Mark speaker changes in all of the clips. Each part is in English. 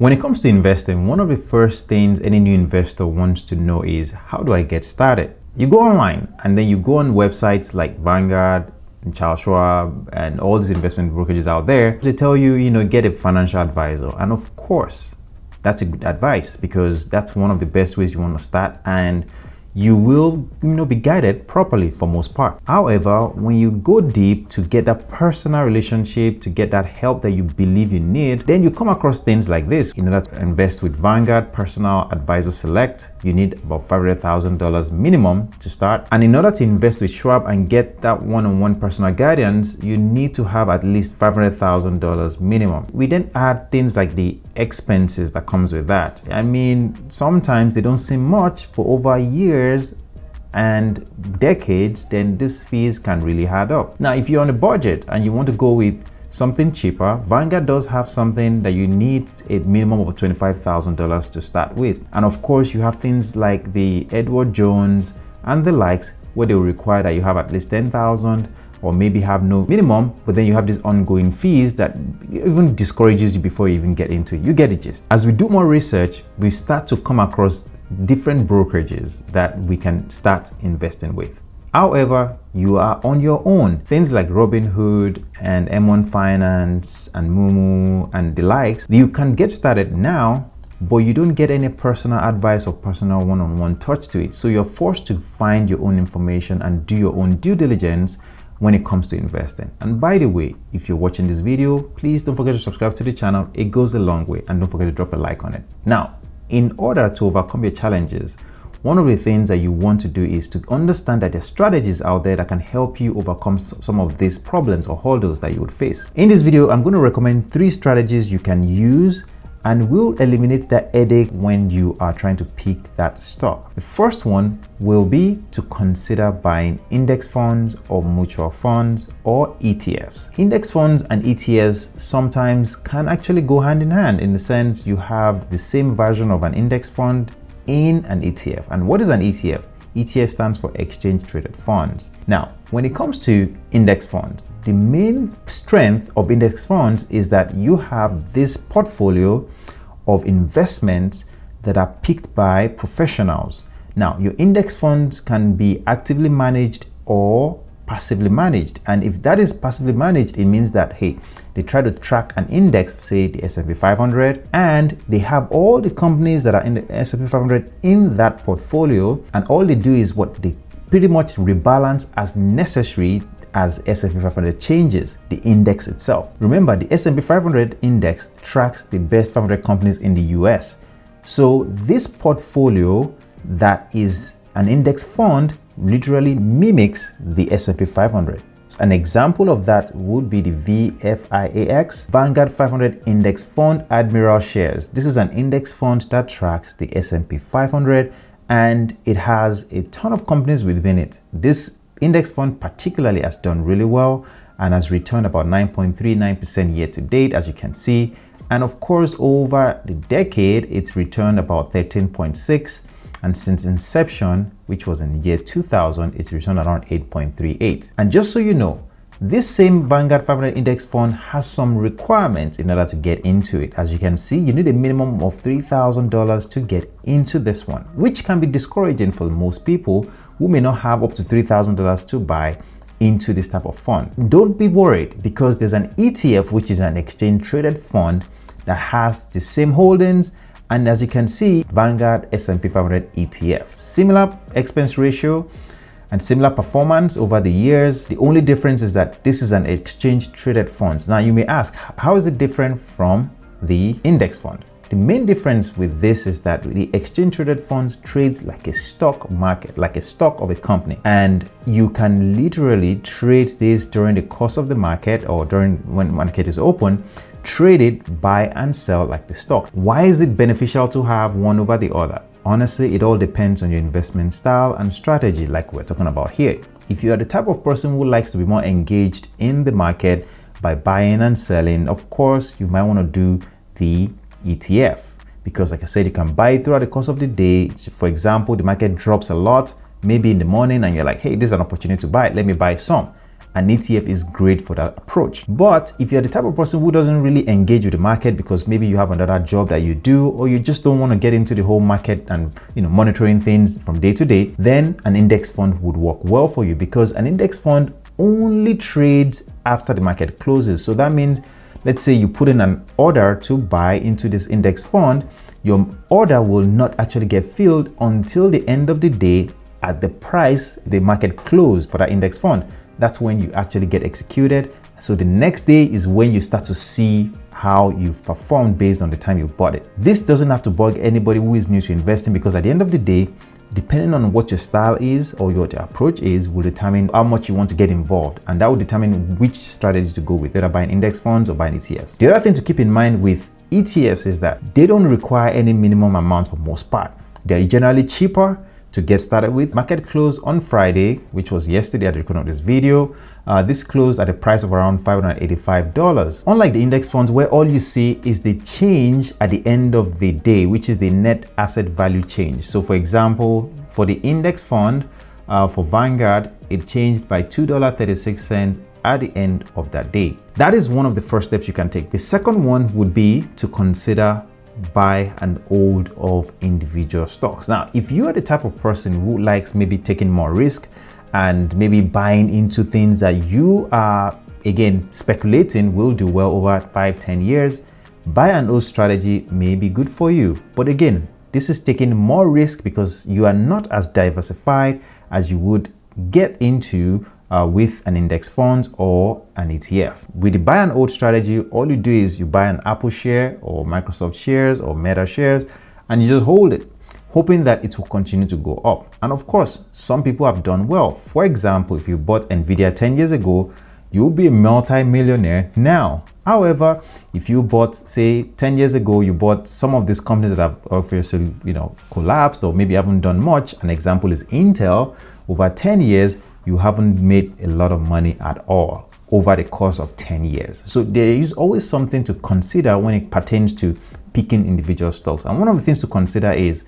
Speaker 1: When it comes to investing, one of the first things any new investor wants to know is, how do I get started? You go online and then you go on websites like Vanguard and Charles Schwab and all these investment brokerages out there. They tell you, get a financial advisor. And of course, that's a good advice because that's one of the best ways you want to start, and you will be guided properly for most part. However, when you go deep to get that personal relationship, to get that help that you believe you need, then you come across things like this. In order to invest with Vanguard Personal Advisor Select, you need about $500,000 minimum to start. And in order to invest with Schwab and get that one-on-one personal guidance, you need to have at least $500,000 minimum. We then add things like the expenses that comes with that. I mean, sometimes they don't seem much, but over years and decades, then these fees can really add up. Now, if you're on a budget and you want to go with something cheaper, Vanguard does have something that you need a minimum of $25,000 to start with. And of course, you have things like the Edward Jones and the likes, where they will require that you have at least $10,000 or maybe have no minimum, but then you have these ongoing fees that even discourages you before you even get into it. You get the gist. As we do more research, we start to come across different brokerages that we can start investing with. However, you are on your own. Things like Robinhood and M1 Finance and Mumu and the likes, you can get started now, but you don't get any personal advice or personal one-on-one touch to it. So you're forced to find your own information and do your own due diligence when it comes to investing. And by the way, if you're watching this video, please don't forget to subscribe to the channel. It goes a long way, and don't forget to drop a like on it. Now, in order to overcome your challenges, one of the things that you want to do is to understand that there are strategies out there that can help you overcome some of these problems or hurdles that you would face. In this video, I'm going to recommend 3 strategies you can use and will eliminate that headache when you are trying to pick that stock. The first one will be to consider buying index funds or mutual funds or ETFs. Index funds and ETFs sometimes can actually go hand in hand, in the sense you have the same version of an index fund in an ETF. And what is an ETF? ETF stands for exchange traded funds. Now, when it comes to index funds, the main strength of index funds is that you have this portfolio of investments that are picked by professionals. Now, your index funds can be actively managed or passively managed. And if that is passively managed, it means that, hey, they try to track an index, say the S&P 500, and they have all the companies that are in the S&P 500 in that portfolio, and all they do is they pretty much rebalance as necessary as S&P 500 changes the index itself. Remember, the S&P 500 index tracks the best 500 companies in the US. So this portfolio that is an index fund literally mimics the S&P 500. An example of that would be the VFIAX, Vanguard 500 Index Fund Admiral Shares. This is an index fund that tracks the S&P 500, and it has a ton of companies within it. This index fund particularly has done really well and has returned about 9.39% year to date, as you can see. And of course, over the decade, it's returned about 13.6%. And since inception, which was in the year 2000, it's returned around 8.38. And just so you know, this same Vanguard 500 Index Fund has some requirements in order to get into it. As you can see, you need a minimum of $3,000 to get into this one, which can be discouraging for most people who may not have up to $3,000 to buy into this type of fund. Don't be worried, because there's an ETF, which is an exchange traded fund that has the same holdings. And as you can see, Vanguard S&P 500 ETF. Similar expense ratio and similar performance over the years. The only difference is that this is an exchange traded fund. Now you may ask, how is it different from the index fund? The main difference with this is that the exchange traded funds trades like a stock market, like a stock of a company. And you can literally trade this during the course of the market, or during when the market is open, trade it, buy and sell like the stock. Why is it beneficial to have one over the other? Honestly, it all depends on your investment style and strategy, like we're talking about here. If you are the type of person who likes to be more engaged in the market by buying and selling, of course, you might want to do the ETF, because like I said, you can buy it throughout the course of the day. For example, the market drops a lot, maybe in the morning, and you're like, hey, this is an opportunity to buy it, let me buy some. an ETF is great for that approach. But if you're the type of person who doesn't really engage with the market because maybe you have another job that you do, or you just don't want to get into the whole market and monitoring things from day to day, then an index fund would work well for you, because an index fund only trades after the market closes. So that means, let's say you put in an order to buy into this index fund, your order will not actually get filled until the end of the day at the price the market closed for that index fund. That's when you actually get executed. So the next day is when you start to see how you've performed based on the time you bought it. This doesn't have to bug anybody who is new to investing, because at the end of the day, depending on what your style is or your approach is, will determine how much you want to get involved, and that will determine which strategy to go with, whether buying index funds or buying ETFs. The other thing to keep in mind with ETFs is that they don't require any minimum amount for most part. They're generally cheaper to get started with. Market closed on Friday, which was yesterday at the recording of this video. This closed at a price of around $585. Unlike the index funds, where all you see is the change at the end of the day, which is the net asset value change. So for example, for the index fund, for Vanguard, it changed by $2.36 at the end of that day. That is one of the first steps you can take. The second one would be to consider buy and hold of individual stocks. Now, if you are the type of person who likes maybe taking more risk and maybe buying into things that you are, again, speculating will do well over 5-10 years, buy and hold strategy may be good for you. But again, this is taking more risk because you are not as diversified as you would get into with an index fund or an ETF. With the buy and hold strategy, all you do is you buy an Apple share or Microsoft shares or Meta shares, and you just hold it, hoping that it will continue to go up. And of course, some people have done well. For example, if you bought Nvidia 10 years ago, you'll be a multi-millionaire now. However, if you bought, say 10 years ago, you bought some of these companies that have obviously, collapsed or maybe haven't done much. An example is Intel. Over 10 years, you haven't made a lot of money at all over the course of 10 years. So there is always something to consider when it pertains to picking individual stocks. And one of the things to consider is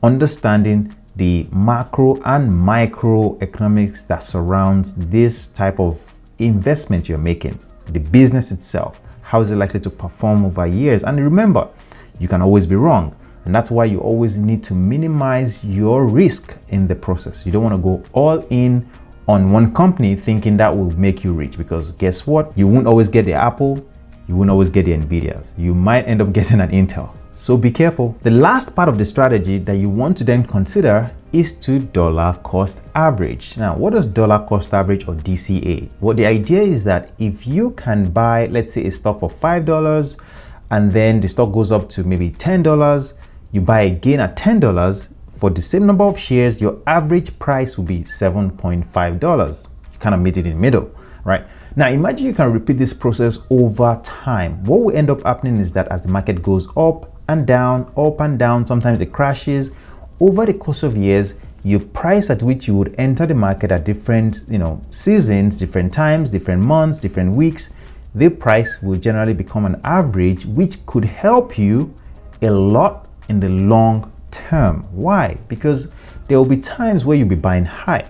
Speaker 1: understanding the macro and micro economics that surrounds this type of investment you're making. The business itself, how is it likely to perform over years? And remember, you can always be wrong. And that's why you always need to minimize your risk in the process. You don't want to go all in on one company thinking that will make you rich, because guess what? You won't always get the Apple, you won't always get the Nvidias. You might end up getting an Intel. So be careful. The last part of the strategy that you want to then consider is to dollar cost average. Now, what does dollar cost average or DCA? Well, the idea is that if you can buy, let's say, a stock for $5 and then the stock goes up to maybe $10, you buy again at $10, for the same number of shares, your average price will be $7.5. You kind of meet it in the middle, right? Now, imagine you can repeat this process over time. What will end up happening is that as the market goes up and down, sometimes it crashes. Over the course of years, your price at which you would enter the market at different, seasons, different times, different months, different weeks, the price will generally become an average, which could help you a lot in the long term. Why? Because there will be times where you'll be buying high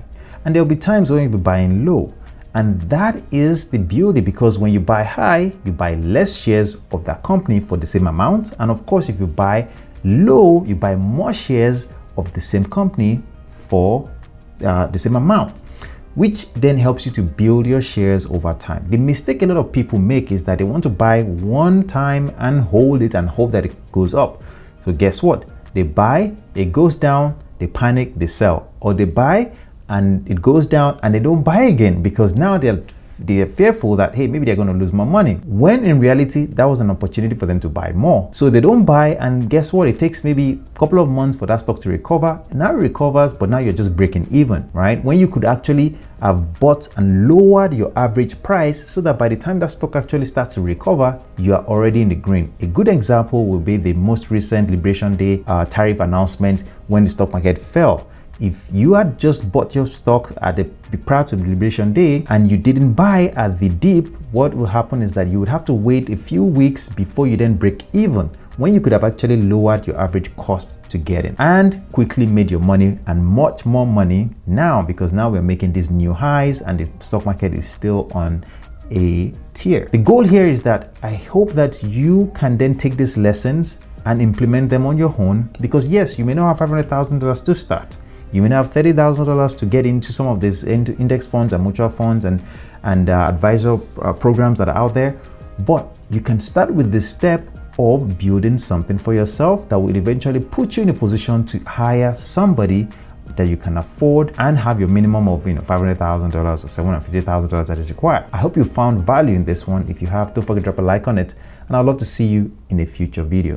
Speaker 1: and there will be times where you'll be buying low. And that is the beauty, because when you buy high, you buy less shares of that company for the same amount. And of course, if you buy low, you buy more shares of the same company for the same amount, which then helps you to build your shares over time. The mistake a lot of people make is that they want to buy one time and hold it and hope that it goes up. So guess what? They buy, it goes down, they panic, they sell. Or they buy and it goes down and they don't buy again because now they're fearful that, hey, maybe they're going to lose more money. When in reality, that was an opportunity for them to buy more. So they don't buy, and guess what? It takes maybe a couple of months for that stock to recover. Now it recovers, but now you're just breaking even, right? When you could actually have bought and lowered your average price so that by the time that stock actually starts to recover, you are already in the green. A good example will be the most recent Liberation Day tariff announcement when the stock market fell. If you had just bought your stock at the prior to Liberation Day and you didn't buy at the dip, what will happen is that you would have to wait a few weeks before you then break even. when you could have actually lowered your average cost to get in and quickly made your money and much more money now, because now we're making these new highs and the stock market is still on a tier. The goal here is that I hope that you can then take these lessons and implement them on your own, because yes, you may not have $500,000 to start. You may not have $30,000 to get into some of these index funds and mutual funds and advisor programs that are out there, but you can start with the step of building something for yourself that will eventually put you in a position to hire somebody that you can afford and have your minimum of $500,000 or $750,000 that is required. I hope you found value in this one. If you have, don't forget to drop a like on it, and I'd love to see you in a future video.